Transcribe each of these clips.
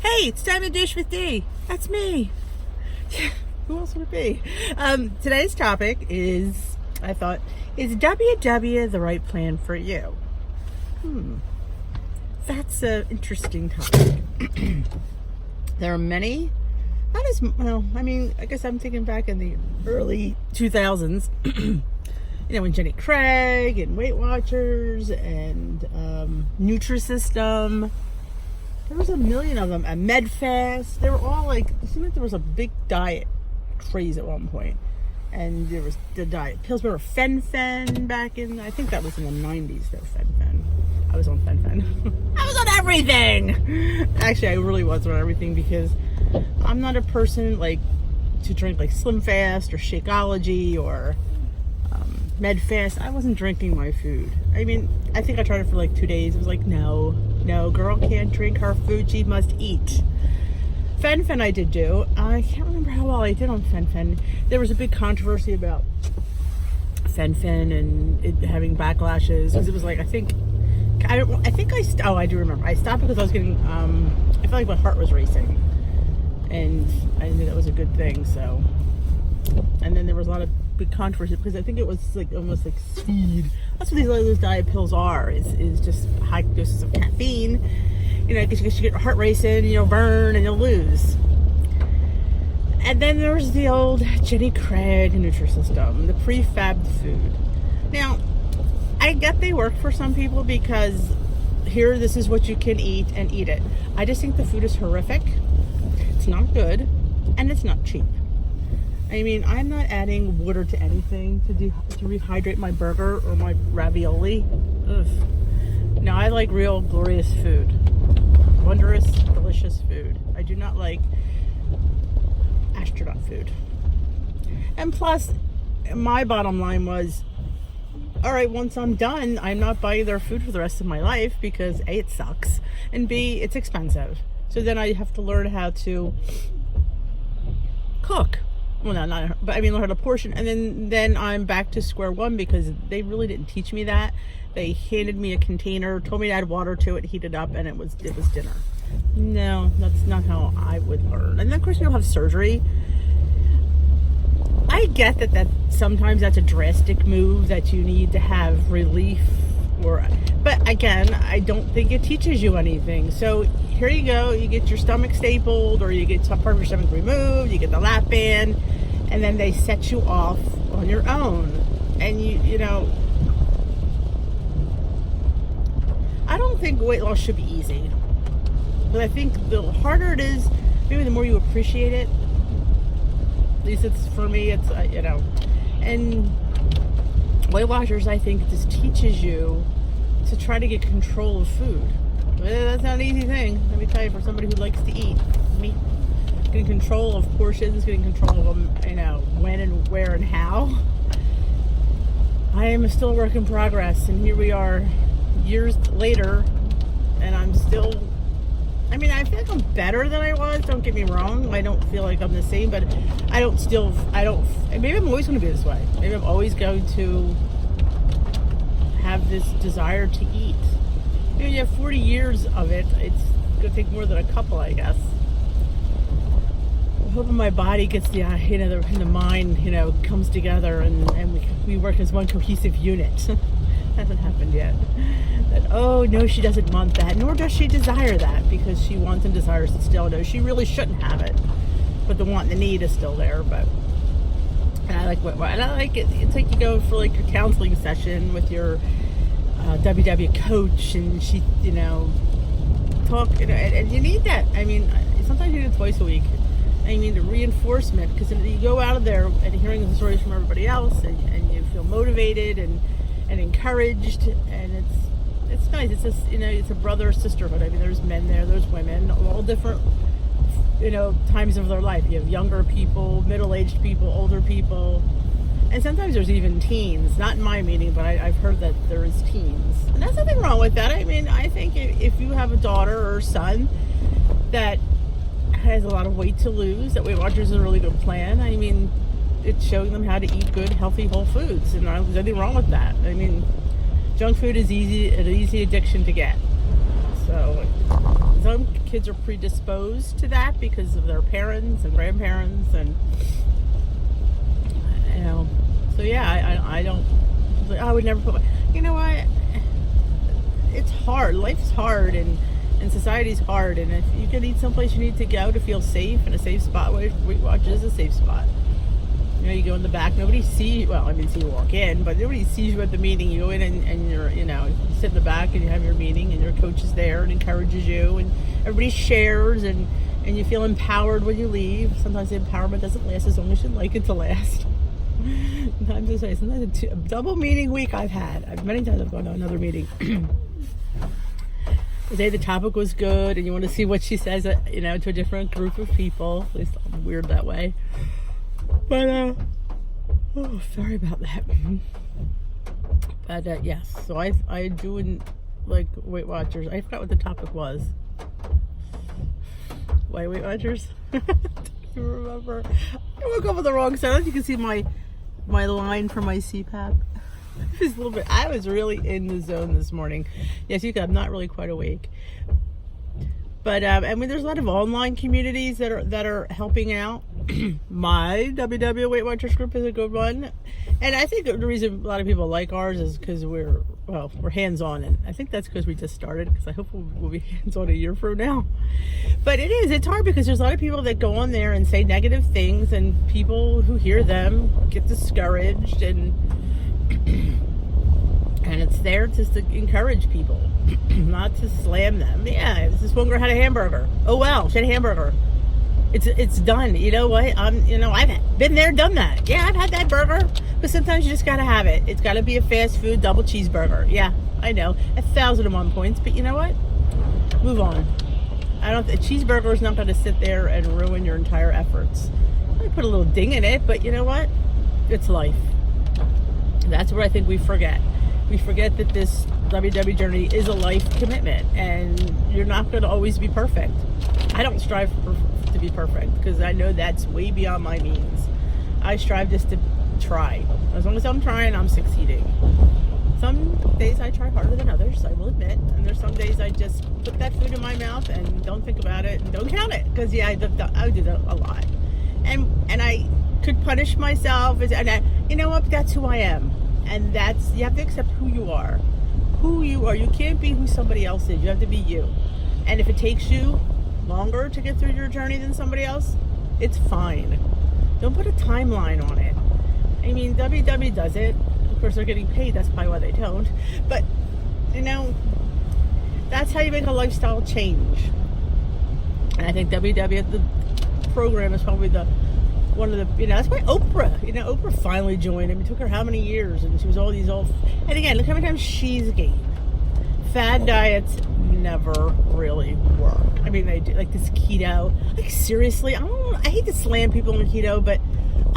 Hey, it's time to dish with D. That's me. Who else would it be? Today's topic is, is WW the right plan for you? That's an interesting topic. There are many, not as, well, I guess I'm thinking back in the early 2000s, when Jenny Craig and Weight Watchers and Nutrisystem, there was a million of them, and MedFast, they were all like, it seemed like there was a big diet craze at one point. And there was the diet pills. Remember Fen-Phen back in, I think that was in the 90s though, Fen-Phen. I was on Fen-Phen. I was on everything! Actually, I really was on everything because I'm not a person like to drink like Slim Fast or Shakeology or MedFast. I wasn't drinking my food. I think I tried it for like 2 days. It was like, no, girl can't drink her food. She must eat. Fen-Phen I did do. I can't remember how well I did on Fen-Phen. There was a big controversy about Fen-Phen and it having backlashes. Because it was like, I do remember. I stopped because I was getting, I felt like my heart was racing. And I knew that was a good thing, so. And then there was a lot of big controversy because I think it was like almost like speed. That's what those diet pills are, is just high doses of caffeine. Because you get your heart racing, you'll burn and you'll lose. And then there's the old Jenny Craig Nutrisystem, the prefabbed food. Now, I get they work for some people because this is what you can eat and eat it. I just think the food is horrific. It's not good, and it's not cheap. I'm not adding water to anything to rehydrate my burger or my ravioli. Ugh. No, I like real glorious food. Wondrous, delicious food. I do not like astronaut food. And plus, my bottom line was, all right, once I'm done, I'm not buying their food for the rest of my life because A, it sucks, and B, it's expensive. So then I have to learn how to cook. Well, no, not, but learn how to portion. And then I'm back to square one because they really didn't teach me that. They handed me a container, told me to add water to it, heat it up, and it was dinner. No, that's not how I would learn. And then, of course, you'll have surgery. I get that sometimes that's a drastic move that you need to have relief. But again, I don't think it teaches you anything. So here you go, you get your stomach stapled, or you get some part of your stomach removed, you get the lap band, and then they set you off on your own. And I don't think weight loss should be easy. But I think the harder it is, maybe the more you appreciate it. At least it's, for me, it's, and Weight Watchers, I think, just teaches you to try to get control of food. That's not an easy thing, let me tell you, for somebody who likes to eat meat. Getting control of portions, getting control of them, when and where and how. I am still a work in progress, and here we are years later, and I'm still, I feel like I'm better than I was, don't get me wrong. I don't feel like I'm the same, but maybe I'm always going to be this way. Maybe I'm always going to have this desire to eat. You have 40 years of it. It's going to take more than a couple, I guess. I'm hoping my body gets the mind, comes together and we work as one cohesive unit. Hasn't happened yet. No, she doesn't want that, nor does she desire that, because she wants and desires it still. No, she really shouldn't have it, but the want and the need is still there. And I like it. It's like you go for like your counseling session with your WW coach, and she, talk, and you need that. Sometimes you need it twice a week. And you need the reinforcement, because you go out of there and hearing the stories from everybody else, and you feel motivated and encouraged, and it's nice. It's just, it's a brother sisterhood. There's men there, there's women, all different, times of their life. You have younger people, middle-aged people, older people, and sometimes there's even teens. Not in my meeting, but I've heard that there is teens, and there's nothing wrong with that. I think if you have a daughter or a son that has a lot of weight to lose, that Weight Watchers is a really good plan. It's showing them how to eat good, healthy, whole foods, and there's nothing wrong with that. Junk food is an easy addiction to get. So as long some kids are predisposed to that because of their parents and grandparents, and you know. So yeah, I would never put. You know what? It's hard. Life's hard, and society's hard. And if you can eat someplace you need to go to feel safe, and a safe spot, Weight Watchers is a safe spot. You know, you go in the back, nobody sees, well, I mean, see you walk in, but nobody sees you at the meeting. You go in and you're, you know, you sit in the back and you have your meeting, and your coach is there and encourages you, and everybody shares, and you feel empowered when you leave. Sometimes the empowerment doesn't last as long as you'd like it to last. Sometimes a double meeting week I've had. Many times I've gone to another meeting. The day the topic was good, and you want to see what she says, you know, to a different group of people. At least I'm weird that way. But, oh, sorry about that. But, yes, so I do, like, Weight Watchers. I forgot what the topic was. Why Weight Watchers? I don't remember. I woke up with the wrong side. You can see my line for my CPAP. Just a little bit. I was really in the zone this morning. Yes, you can. I'm not really quite awake. But I mean, there's a lot of online communities that are helping out. My WW Weight Watchers group is a good one, and I think the reason a lot of people like ours is because we're hands-on, and I think that's because we just started. Because I hope we'll be hands-on a year from now. But it's hard because there's a lot of people that go on there and say negative things, and people who hear them get discouraged, and it's there just to encourage people, not to slam them. Yeah, this one girl had a hamburger. Oh well, she had a hamburger. It's done. You know what? I've been there, done that. Yeah, I've had that burger, but sometimes you just gotta have it. It's gotta be a fast food double cheeseburger. Yeah, I know, 1,001 points, but you know what? Move on. A cheeseburger is not gonna sit there and ruin your entire efforts. I put a little ding in it, but you know what? It's life. That's what I think we forget. We forget that this WW journey is a life commitment, and you're not going to always be perfect. I don't strive to be perfect because I know that's way beyond my means. I strive just to try. As long as I'm trying, I'm succeeding. Some days I try harder than others, I will admit, and there's some days I just put that food in my mouth and don't think about it and don't count it, because I do that a lot. And I could punish myself, and you know what? That's who I am. And you have to accept who you are. Who you are. You can't be who somebody else is. You have to be you. And if it takes you longer to get through your journey than somebody else, it's fine. Don't put a timeline on it. I mean, WW does it. Of course, they're getting paid. That's probably why they don't. But, you know, that's how you make a lifestyle change. And I think WW, the program, is probably one of the, that's why Oprah finally joined him. It took her how many years, and she was and again, look how many times she's gained. Fad diets never really work. I mean, they do, like this keto, like seriously, I hate to slam people on keto, but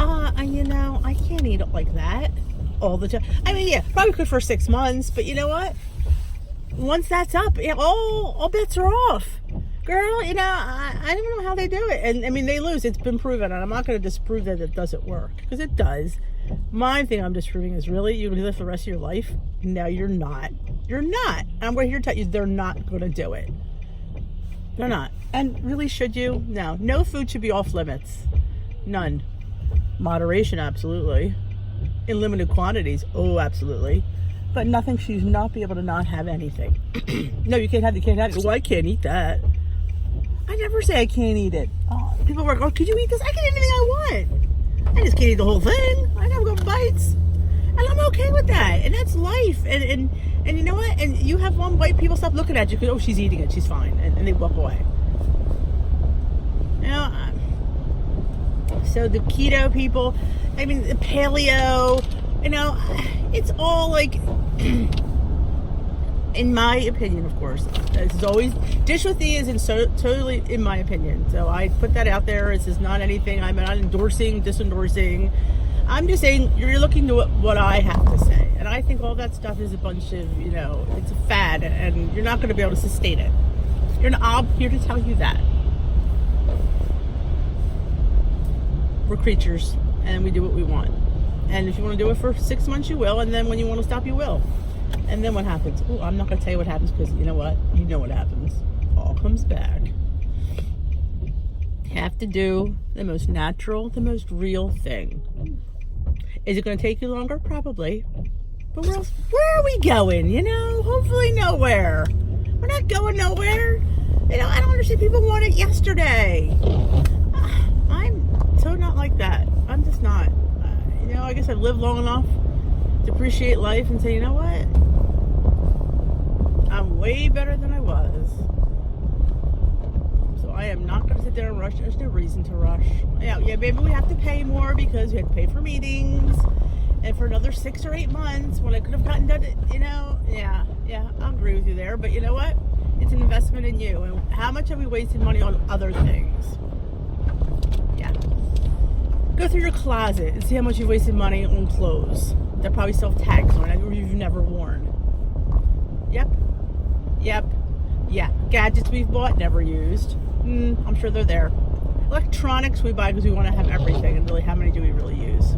I can't eat it like that all the time. I mean, yeah, probably could for 6 months, but you know what? Once that's up, all bets are off. Girl, I don't know how they do it. And I mean, they lose. It's been proven. And I'm not going to disprove that it doesn't work, because it does. My thing I'm disproving is, really, you're going to live the rest of your life? No, you're not. You're not. I'm right here to tell you, they're not going to do it. They're not. And really, should you? No food should be off limits. None. Moderation, absolutely. In limited quantities, oh, absolutely. But nothing should not be able to not have anything. No, you can't have it. Well, I can't eat that. I never say I can't eat it. Oh, people are like, could you eat this? I can eat anything I want. I just can't eat the whole thing. I have good bites. And I'm okay with that. And that's life. And you know what? And you have one bite, people stop looking at you because, oh, she's eating it. She's fine. And they walk away. So the keto people, I mean, the paleo, it's all like... In my opinion, of course, this is always, Dish with E is totally in my opinion. So I put that out there. This is not anything, I'm not endorsing, disendorsing. I'm just saying, you're looking to what I have to say. And I think all that stuff is a bunch of, it's a fad, and you're not going to be able to sustain it. I'm here to tell you that. We're creatures, and we do what we want. And if you want to do it for 6 months, you will. And then when you want to stop, you will. And then what happens? Oh, I'm not going to tell you what happens, because you know what? You know what happens. Oh. comes back. You have to do the most natural, the most real thing. Is it going to take you longer? Probably. But where are we going? Hopefully nowhere. We're not going nowhere. I don't understand. People want it yesterday. I'm so not like that. I'm just not. I guess I've lived long enough to appreciate life and say, you know what? I'm way better than I was. So I am not going to sit there and rush. There's no reason to rush. Yeah, maybe we have to pay more because we had to pay for meetings and for another 6 or 8 months when I could have gotten done, Yeah, I'll agree with you there. But you know what? It's an investment in you. And how much have we wasted money on other things? Yeah. Go through your closet and see how much you've wasted money on clothes. They're probably still tags on it you've never worn. Yep. Yeah. Gadgets we've bought, never used. I'm sure they're there. Electronics we buy because we want to have everything, and really, how many do we really use?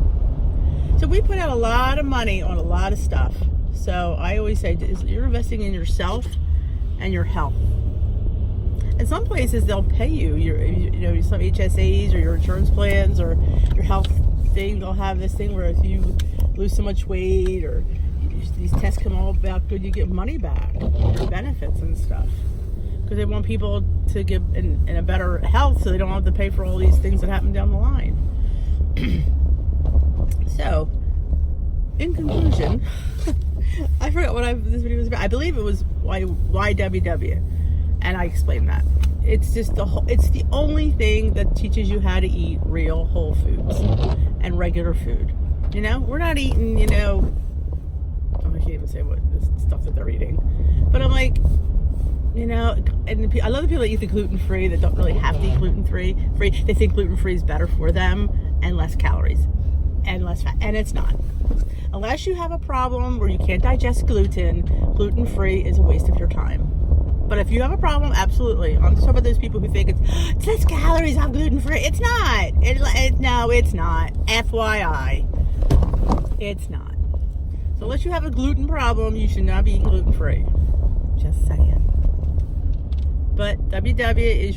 So we put out a lot of money on a lot of stuff. So I always say, you're investing in yourself and your health. And some places they'll pay you, some HSAs or your insurance plans or your health thing. They'll have this thing where if you lose so much weight or these tests come all about good, you get money back, your benefits and stuff. Because they want people to get in a better health so they don't have to pay for all these things that happen down the line. So, in conclusion, I forgot what this video was about. I believe it was YWW, and I explained that. It's just it's the only thing that teaches you how to eat real whole foods and regular food. We're not eating, I can't even say what the stuff that they're eating, but I'm like, and I love the people that eat the gluten-free that don't really have to eat gluten-free. They think gluten-free is better for them and less calories and less fat, and it's not. Unless you have a problem where you can't digest gluten, gluten-free is a waste of your time. But if you have a problem, absolutely. I'm just talking about those people who think it's less calories, I'm gluten-free. It's not. No, it's not. FYI. It's not. So unless you have a gluten problem, you should not be eating gluten-free. Just saying. But WW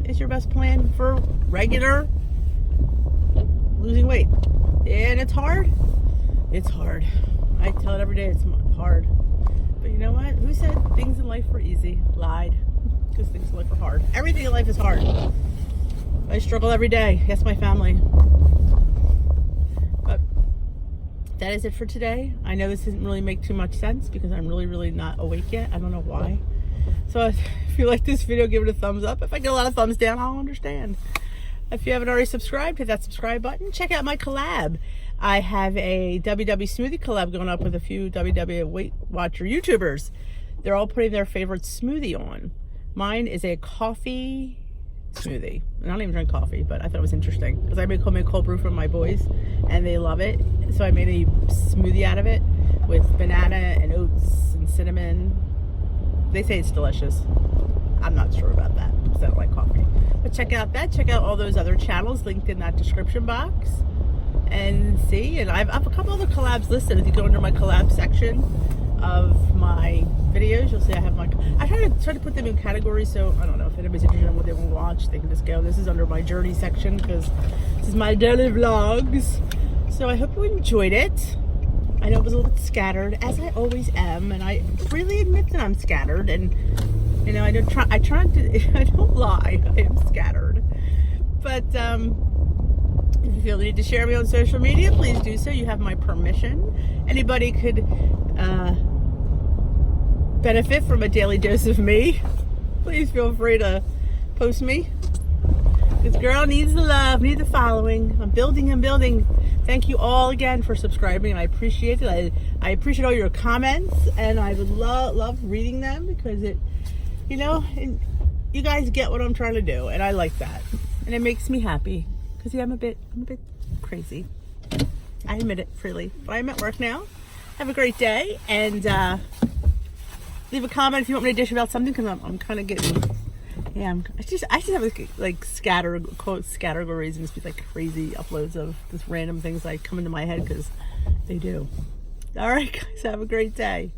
is your best plan for regular losing weight. And it's hard. It's hard. I tell it every day, it's hard. But you know what? Who said things in life were easy? Lied. Because things in life are hard. Everything in life is hard. I struggle every day. Yes, my family. But that is it for today. I know this doesn't really make too much sense because I'm really, really not awake yet. I don't know why. So if you like this video, give it a thumbs up. If I get a lot of thumbs down, I'll understand. If you haven't already subscribed, hit that subscribe button. Check out my collab. I have a WW smoothie collab going up with a few WW Weight Watcher YouTubers. They're all putting their favorite smoothie on. Mine is a coffee smoothie. I don't even drink coffee, but I thought it was interesting because I make cold brew for my boys and they love it. So I made a smoothie out of it with banana and oats and cinnamon. They say it's delicious. I'm not sure about that because I don't like coffee. But check out that. Check out all those other channels linked in that description box. And see, and I have a couple other collabs listed. If you go under my collab section of my videos, you'll see I have I try to put them in categories, so I don't know if anybody's interested in what they want to watch, they can just go. This is under my journey section because this is my daily vlogs. So I hope you enjoyed it. I know it was a little bit scattered, as I always am, and I freely admit that I'm scattered. And I don't lie, I am scattered. But if you feel the need to share me on social media, please do so. You have my permission. Anybody could benefit from a daily dose of me. Please feel free to post me. This girl needs the love, needs the following. I'm building. Thank you all again for subscribing. I appreciate it. I appreciate all your comments, and I would love reading them because it, you guys get what I'm trying to do, and I like that, and it makes me happy. Because I'm a bit crazy. I admit it freely. But I'm at work now. Have a great day. And leave a comment if you want me to dish about something. Because I'm kind of getting... Yeah, I just have like categories and just like crazy uploads of just random things that come into my head because they do. All right, guys. Have a great day.